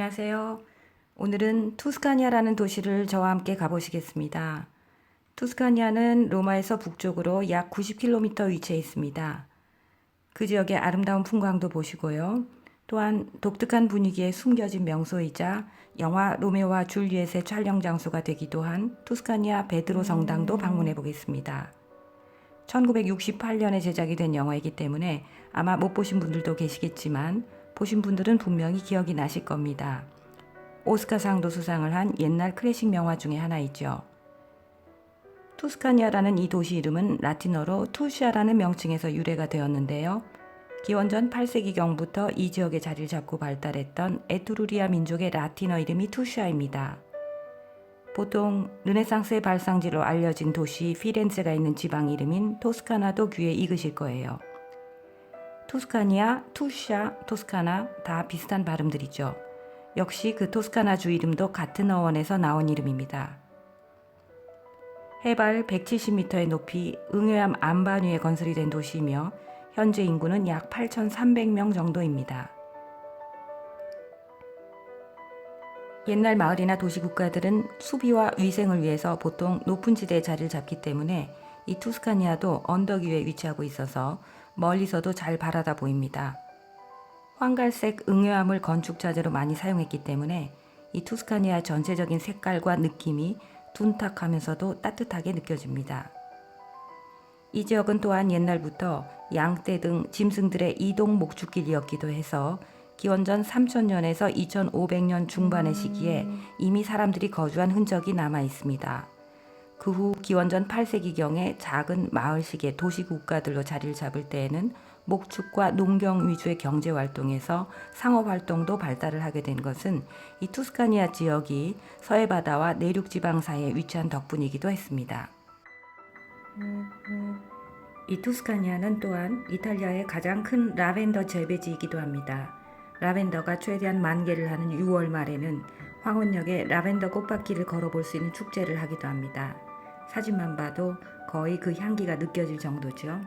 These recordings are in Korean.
안녕하세요. 오늘은 투스카니아라는 도시를 저와 함께 가보시겠습니다. 투스카니아는 로마에서 북쪽으로 약 90km 위치해 있습니다. 그 지역의 아름다운 풍광도 보시고요. 또한 독특한 분위기에 숨겨진 명소이자 영화 로메오와 줄리엣의 촬영 장소가 되기도 한 투스카니아 베드로 성당도 방문해 보겠습니다. 1968년에 제작이 된 영화이기 때문에 아마 못 보신 분들도 계시겠지만 보신 분들은 분명히 기억이 나실 겁니다. 오스카상도 수상을 한 옛날 클래식 명화 중에 하나이죠. 투스카니아라는 이 도시 이름은 라틴어로 투시아라는 명칭에서 유래가 되었는데요. 기원전 8세기경부터 이 지역에 자리를 잡고 발달했던 에트루리아 민족의 라틴어 이름이 투시아입니다. 보통 르네상스의 발상지로 알려진 도시 피렌체가 있는 지방 이름인 토스카나도 귀에 익으실 거예요. 토스카니아, 투시아, 토스카나 다 비슷한 발음들이죠. 역시 그 토스카나주 이름도 같은 어원에서 나온 이름입니다. 해발 170m의 높이 응해암 안반 위에 건설이 된 도시이며 현재 인구는 약 8,300명 정도입니다. 옛날 마을이나 도시 국가들은 수비와 위생을 위해서 보통 높은 지대에 자리를 잡기 때문에 이 투스카니아도 언덕 위에 위치하고 있어서 멀리서도 잘 바라다 보입니다. 황갈색 응효암을 건축 자재로 많이 사용했기 때문에 이 투스카니아 전체적인 색깔과 느낌이 둔탁하면서도 따뜻하게 느껴집니다. 이 지역은 또한 옛날부터 양떼 등 짐승들의 이동 목축길이었기도 해서 기원전 3000년에서 2500년 중반의 시기에 이미 사람들이 거주한 흔적이 남아 있습니다. 그 후 기원전 8세기경에 작은 마을식의 도시 국가들로 자리를 잡을 때에는 목축과 농경 위주의 경제 활동에서 상업 활동도 발달을 하게 된 것은 이 투스카니아 지역이 서해바다와 내륙 지방 사이에 위치한 덕분이기도 했습니다. 이 투스카니아는 또한 이탈리아의 가장 큰 라벤더 재배지이기도 합니다. 라벤더가 최대한 만개를 하는 6월 말에는 황혼역에 라벤더 꽃밭길을 걸어볼 수 있는 축제를 하기도 합니다. 사진만 봐도 거의 그 향기가 느껴질 정도죠.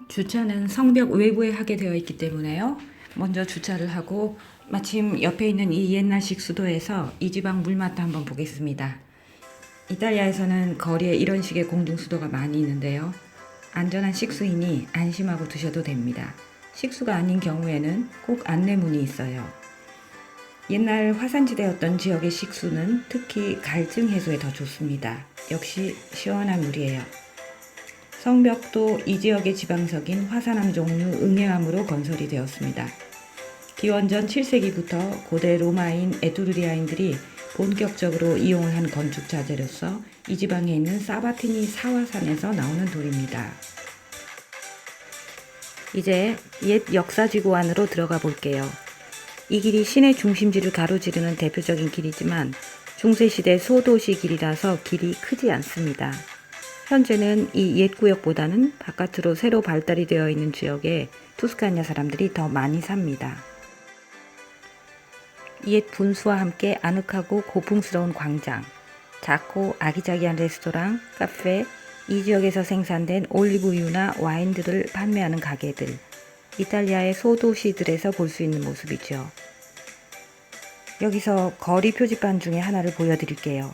주차는 성벽 외부에 하게 되어 있기 때문에요. 먼저 주차를 하고 마침 옆에 있는 이 옛날식 수도에서 이 지방 물맛도 한번 보겠습니다. 이탈리아에서는 거리에 이런 식의 공중수도가 많이 있는데요. 안전한 식수이니 안심하고 드셔도 됩니다. 식수가 아닌 경우에는 꼭 안내문이 있어요. 옛날 화산지대였던 지역의 식수는 특히 갈증 해소에 더 좋습니다. 역시 시원한 물이에요. 성벽도 이 지역의 지방석인 화산암 종류 응해암으로 건설이 되었습니다. 기원전 7세기부터 고대 로마인 에트루리아인들이 본격적으로 이용을 한 건축 자재로서 이 지방에 있는 사바티니 사화산에서 나오는 돌입니다. 이제 옛 역사지구 안으로 들어가 볼게요. 이 길이 시내 중심지를 가로지르는 대표적인 길이지만 중세시대 소도시 길이라서 길이 크지 않습니다. 현재는 이 옛 구역보다는 바깥으로 새로 발달이 되어 있는 지역에 투스카니아 사람들이 더 많이 삽니다. 옛 분수와 함께 아늑하고 고풍스러운 광장, 작고 아기자기한 레스토랑, 카페, 이 지역에서 생산된 올리브유나 와인들을 판매하는 가게들, 이탈리아의 소도시들에서 볼 수 있는 모습이죠. 여기서 거리 표지판 중에 하나를 보여드릴게요.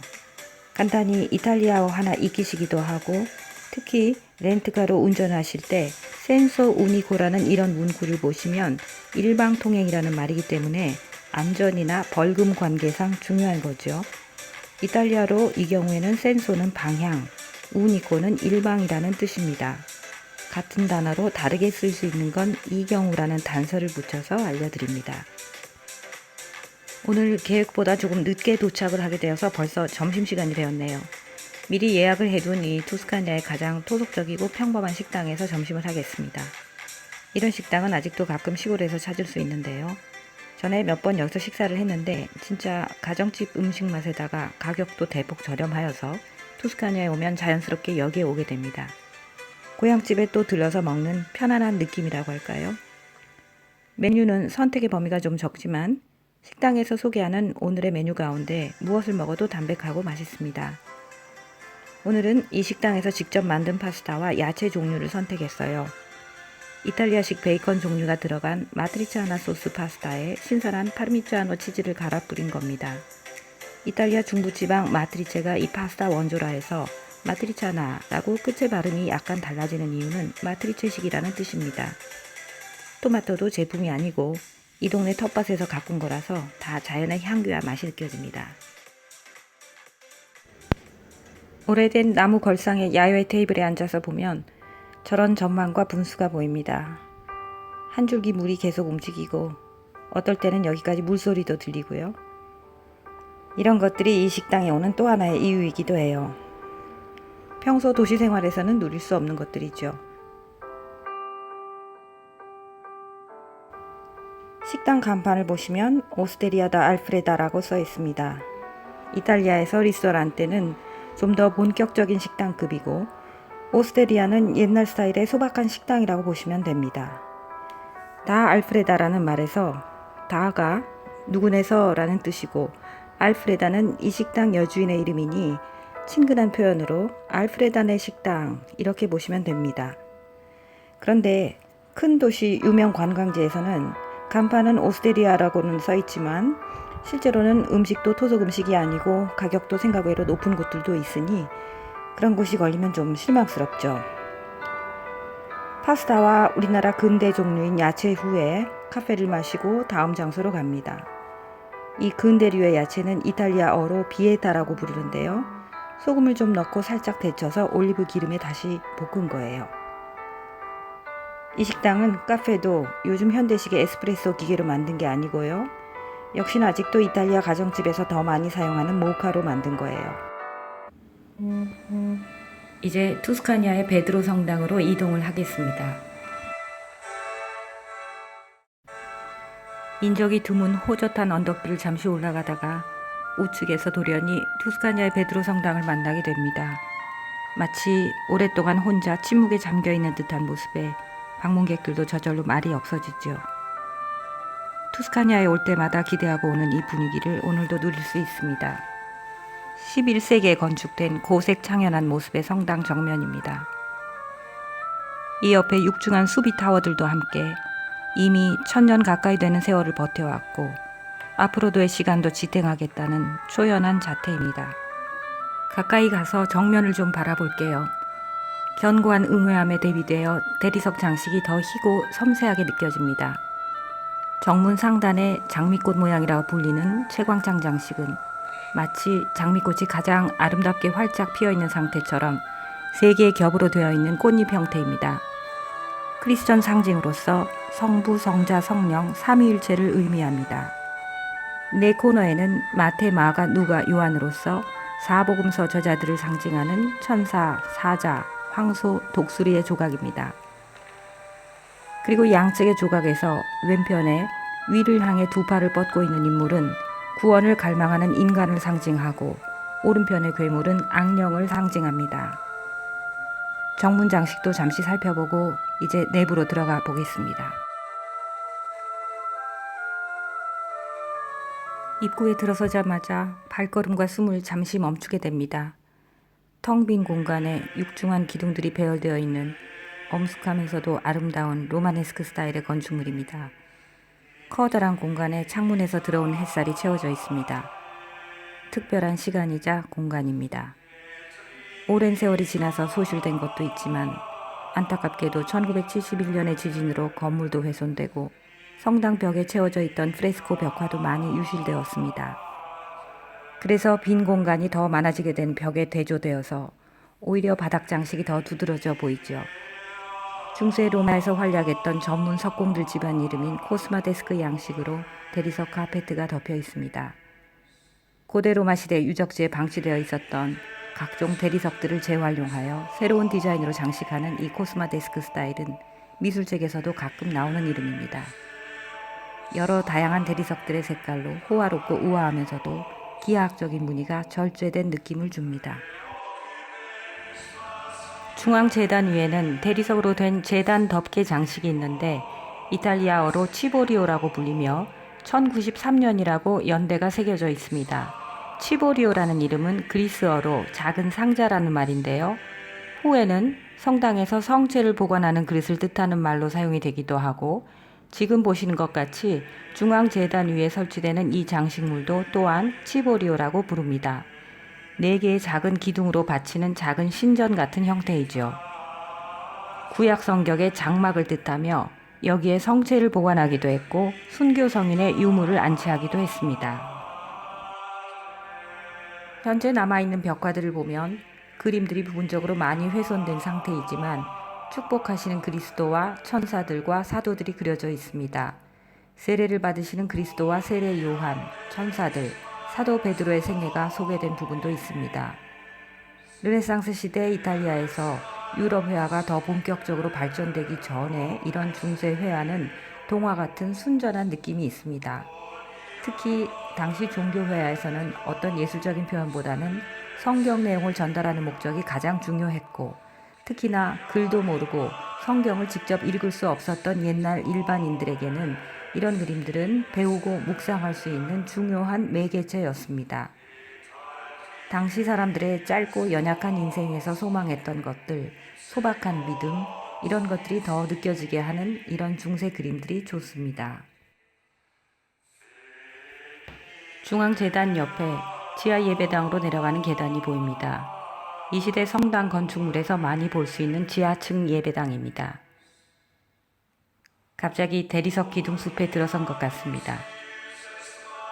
간단히 이탈리아어 하나 익히시기도 하고 특히 렌트카로 운전하실 때 센소 우니코라는 이런 문구를 보시면 일방통행이라는 말이기 때문에 안전이나 벌금 관계상 중요한 거죠. 이탈리아로 이 경우에는 센소는 방향, 우니코는 일방이라는 뜻입니다. 같은 단어로 다르게 쓸 수 있는 건 이 경우라는 단서를 붙여서 알려드립니다. 오늘 계획보다 조금 늦게 도착을 하게 되어서 벌써 점심시간이 되었네요. 미리 예약을 해둔 이 투스카니아의 가장 토속적이고 평범한 식당에서 점심을 하겠습니다. 이런 식당은 아직도 가끔 시골에서 찾을 수 있는데요. 전에 몇 번 여기서 식사를 했는데 진짜 가정집 음식 맛에다가 가격도 대폭 저렴하여서 투스카니아에 오면 자연스럽게 여기에 오게 됩니다. 고향집에 또 들러서 먹는 편안한 느낌이라고 할까요? 메뉴는 선택의 범위가 좀 적지만 식당에서 소개하는 오늘의 메뉴 가운데 무엇을 먹어도 담백하고 맛있습니다. 오늘은 이 식당에서 직접 만든 파스타와 야채 종류를 선택했어요. 이탈리아식 베이컨 종류가 들어간 마트리치아나 소스 파스타에 신선한 파르미지아노 치즈를 갈아 뿌린 겁니다. 이탈리아 중부지방 마트리체가 이 파스타 원조라 해서 마트리치아나라고 끝의 발음이 약간 달라지는 이유는 마트리체식이라는 뜻입니다. 토마토도 제품이 아니고 이 동네 텃밭에서 가꾼 거라서 다 자연의 향기와 맛이 느껴집니다. 오래된 나무 걸상의 야외 테이블에 앉아서 보면 저런 전망과 분수가 보입니다. 한 줄기 물이 계속 움직이고 어떨 때는 여기까지 물소리도 들리고요. 이런 것들이 이 식당에 오는 또 하나의 이유이기도 해요. 평소 도시 생활에서는 누릴 수 없는 것들이죠. 식당 간판을 보시면 오스테리아 다 알프레다라고 써 있습니다. 이탈리아에서 리스토란테는 좀 더 본격적인 식당급이고 오스테리아는 옛날 스타일의 소박한 식당이라고 보시면 됩니다. 다 알프레다라는 말에서 다가 누구네서라는 뜻이고 알프레다는 이 식당 여주인의 이름이니 친근한 표현으로 알프레다네 식당 이렇게 보시면 됩니다. 그런데 큰 도시 유명 관광지에서는 간판은 오스테리아라고는 써있지만 실제로는 음식도 토속 음식이 아니고 가격도 생각외로 높은 곳들도 있으니 그런 곳이 걸리면 좀 실망스럽죠. 파스타와 우리나라 근대 종류인 야채 후에 카페를 마시고 다음 장소로 갑니다. 이 근대류의 야채는 이탈리아어로 비에타라고 부르는데요. 소금을 좀 넣고 살짝 데쳐서 올리브 기름에 다시 볶은 거예요. 이 식당은 카페도 요즘 현대식의 에스프레소 기계로 만든 게 아니고요. 역시나 아직도 이탈리아 가정집에서 더 많이 사용하는 모카로 만든 거예요. 이제 투스카니아의 베드로 성당으로 이동을 하겠습니다. 인적이 드문 호젓한 언덕들을 잠시 올라가다가 우측에서 돌연히 투스카니아의 베드로 성당을 만나게 됩니다. 마치 오랫동안 혼자 침묵에 잠겨있는 듯한 모습에 방문객들도 저절로 말이 없어지죠. 투스카니아에 올 때마다 기대하고 오는 이 분위기를 오늘도 누릴 수 있습니다. 11세기에 건축된 고색 창연한 모습의 성당 정면입니다. 이 옆에 육중한 수비 타워들도 함께 이미 1000년 가까이 되는 세월을 버텨왔고 앞으로도의 시간도 지탱하겠다는 초연한 자태입니다. 가까이 가서 정면을 좀 바라볼게요. 견고한 응회함에 대비되어 대리석 장식이 더 희고 섬세하게 느껴집니다. 정문 상단의 장미꽃 모양이라고 불리는 채광장 장식은 마치 장미꽃이 가장 아름답게 활짝 피어있는 상태처럼 세 개의 겹으로 되어 있는 꽃잎 형태입니다. 크리스천 상징으로서 성부, 성자, 성령, 삼위일체를 의미합니다. 네 코너에는 마태, 마가, 누가, 요한으로서 사복음서 저자들을 상징하는 천사, 사자, 황소, 독수리의 조각입니다. 그리고 양측의 조각에서 왼편에 위를 향해 두 팔을 뻗고 있는 인물은 구원을 갈망하는 인간을 상징하고 오른편의 괴물은 악령을 상징합니다. 정문 장식도 잠시 살펴보고 이제 내부로 들어가 보겠습니다. 입구에 들어서자마자 발걸음과 숨을 잠시 멈추게 됩니다. 텅 빈 공간에 육중한 기둥들이 배열되어 있는 엄숙하면서도 아름다운 로마네스크 스타일의 건축물입니다. 커다란 공간에 창문에서 들어온 햇살이 채워져 있습니다. 특별한 시간이자 공간입니다. 오랜 세월이 지나서 소실된 것도 있지만 안타깝게도 1971년의 지진으로 건물도 훼손되고 성당 벽에 채워져 있던 프레스코 벽화도 많이 유실되었습니다. 그래서 빈 공간이 더 많아지게 된 벽에 대조되어서 오히려 바닥 장식이 더 두드러져 보이죠. 중세 로마에서 활약했던 전문 석공들 집안 이름인 코스마데스크 양식으로 대리석 카페트가 덮여 있습니다. 고대 로마 시대 유적지에 방치되어 있었던 각종 대리석들을 재활용하여 새로운 디자인으로 장식하는 이 코스마데스크 스타일은 미술책에서도 가끔 나오는 이름입니다. 여러 다양한 대리석들의 색깔로 호화롭고 우아하면서도 기하학적인 무늬가 절제된 느낌을 줍니다. 중앙 재단 위에는 대리석으로 된 재단 덮개 장식이 있는데 이탈리아어로 치보리오라고 불리며 1093년이라고 연대가 새겨져 있습니다. 치보리오라는 이름은 그리스어로 작은 상자라는 말인데요. 후에는 성당에서 성체를 보관하는 그릇을 뜻하는 말로 사용이 되기도 하고, 지금 보시는 것 같이 중앙 제단 위에 설치되는 이 장식물도 또한 치보리오라고 부릅니다. 4개의 작은 기둥으로 받치는 작은 신전 같은 형태이죠. 구약 성격의 장막을 뜻하며 여기에 성체를 보관하기도 했고 순교 성인의 유물을 안치하기도 했습니다. 현재 남아있는 벽화들을 보면 그림들이 부분적으로 많이 훼손된 상태이지만 축복하시는 그리스도와 천사들과 사도들이 그려져 있습니다. 세례를 받으시는 그리스도와 세례 요한, 천사들, 사도 베드로의 생애가 소개된 부분도 있습니다. 르네상스 시대 이탈리아에서 유럽 회화가 더 본격적으로 발전되기 전에 이런 중세 회화는 동화 같은 순전한 느낌이 있습니다. 특히 당시 종교 회화에서는 어떤 예술적인 표현보다는 성경 내용을 전달하는 목적이 가장 중요했고, 특히나 글도 모르고 성경을 직접 읽을 수 없었던 옛날 일반인들에게는 이런 그림들은 배우고 묵상할 수 있는 중요한 매개체였습니다. 당시 사람들의 짧고 연약한 인생에서 소망했던 것들, 소박한 믿음, 이런 것들이 더 느껴지게 하는 이런 중세 그림들이 좋습니다. 중앙재단 옆에 지하 예배당으로 내려가는 계단이 보입니다. 이 시대 성당 건축물에서 많이 볼 수 있는 지하층 예배당입니다. 갑자기 대리석 기둥숲에 들어선 것 같습니다.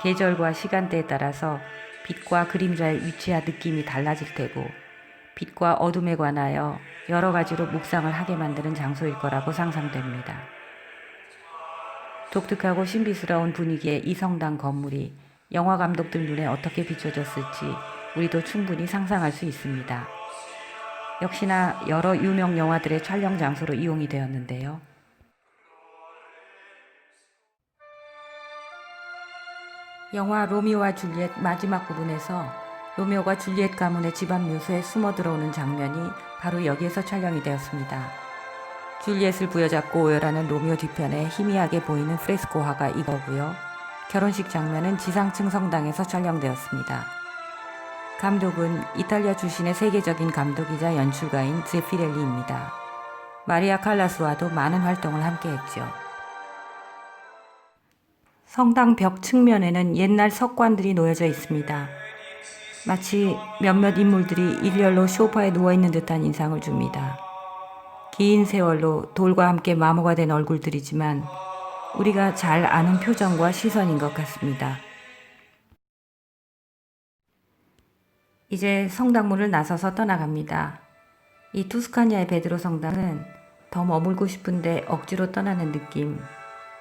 계절과 시간대에 따라서 빛과 그림자의 위치와 느낌이 달라질 테고, 빛과 어둠에 관하여 여러 가지로 묵상을 하게 만드는 장소일 거라고 상상됩니다. 독특하고 신비스러운 분위기의 이 성당 건물이 영화 감독들 눈에 어떻게 비춰졌을지 우리도 충분히 상상할 수 있습니다. 역시나 여러 유명 영화들의 촬영 장소로 이용이 되었는데요. 영화 로미오와 줄리엣 마지막 부분에서 로미오가 줄리엣 가문의 집안 묘소에 숨어 들어오는 장면이 바로 여기에서 촬영이 되었습니다. 줄리엣을 부여잡고 오열하는 로미오 뒤편에 희미하게 보이는 프레스코 화가 이거고요. 결혼식 장면은 지상층 성당에서 촬영되었습니다. 감독은 이탈리아 출신의 세계적인 감독이자 연출가인 제피렐리입니다. 마리아 칼라스와도 많은 활동을 함께했죠. 성당 벽 측면에는 옛날 석관들이 놓여져 있습니다. 마치 몇몇 인물들이 일렬로 소파에 누워있는 듯한 인상을 줍니다. 긴 세월로 돌과 함께 마모가 된 얼굴들이지만 우리가 잘 아는 표정과 시선인 것 같습니다. 이제 성당문을 나서서 떠나갑니다. 이 투스카니아의 베드로 성당은 더 머물고 싶은데 억지로 떠나는 느낌,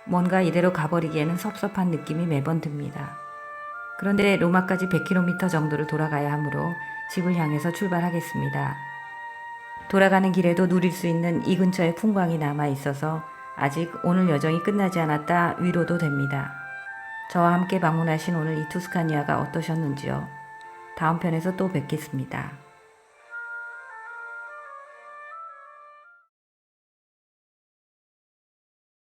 뭔가 이대로 가버리기에는 섭섭한 느낌이 매번 듭니다. 그런데 로마까지 100km 정도를 돌아가야 하므로 집을 향해서 출발하겠습니다. 돌아가는 길에도 누릴 수 있는 이 근처의 풍광이 남아 있어서 아직 오늘 여정이 끝나지 않았다 위로도 됩니다. 저와 함께 방문하신 오늘 이 투스카니아가 어떠셨는지요? 다음 편에서 또 뵙겠습니다.